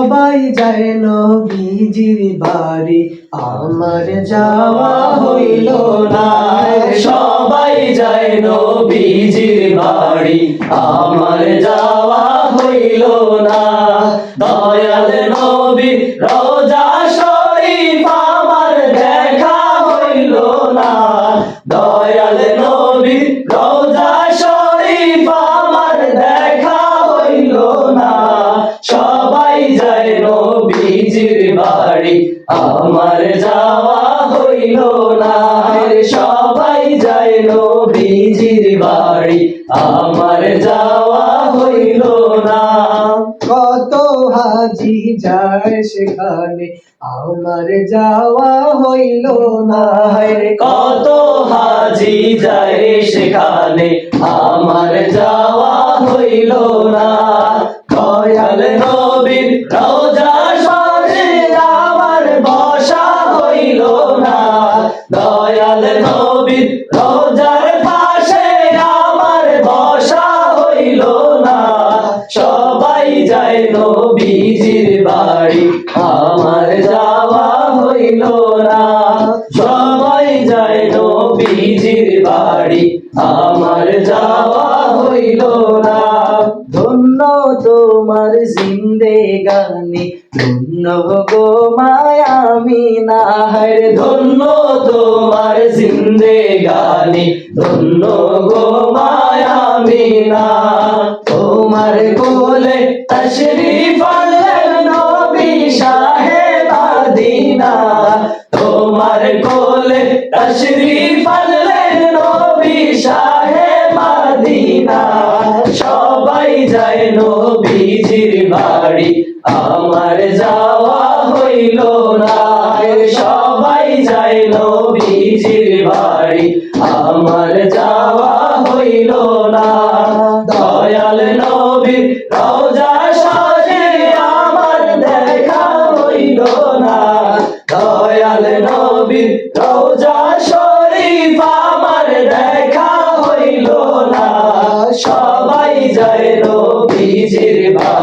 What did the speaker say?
সবাই যায় নবীজির বাড়ি, আমার যাওয়া হইল না। সবাই যায় নবীজির বাড়ি, আমার যাওয়া হইল না। দয়াল নবী রোজা শরীফ আমার দেখা হইল না। দয়াল নবী রোজা শরীফ আমার দেখা হইল না। সবাই যায় নবীজির বাড়ি, আমার যাওয়া হইল না। সবাই যায় নবীজির বাড়ি, আমার যাওয়া হইল না। কত হাজি যায় সেখানে, আমার যাওয়া হইল না। কত হাজি যায় সেখানে, আমার যাওয়া হইল না। দয়াল নবীর রোজা শরীফে আমার বসা হইল না। দয়াল নবীর রোজার পাশে আমার বসা হইল না। সবাই যায় নবীজির বাড়ি, আমার যাওয়া হইল না। সবাই যায় নবীজির বাড়ি, আমার যাওয়া হইল না। ধন্য তোমার জিন্দেগানি, ধন্য গো মায়ামিনা। ধন্য তোমার জিন্দেগানি, ধন্য গো মায়ামিনা। তোমার কোলে তশরিফ আনলেন নবী শাহে মদিনা। তোমার কোলে তশরিফ আনলেন নবী শাহে মদিনা। সবাই যায় নবীজির বাড়ি, আমার যাওয়া হইল না। সবাই যায় নবীজির বাড়ি, আমার যাওয়া হইল না। দয়াল নবীর রোজা শরীফে আমার দেখা হইল না। দয়াল নবীর রোজা শরীফ আমার দেখা হইল না। সবাই যায় নবীজির বাড়ি।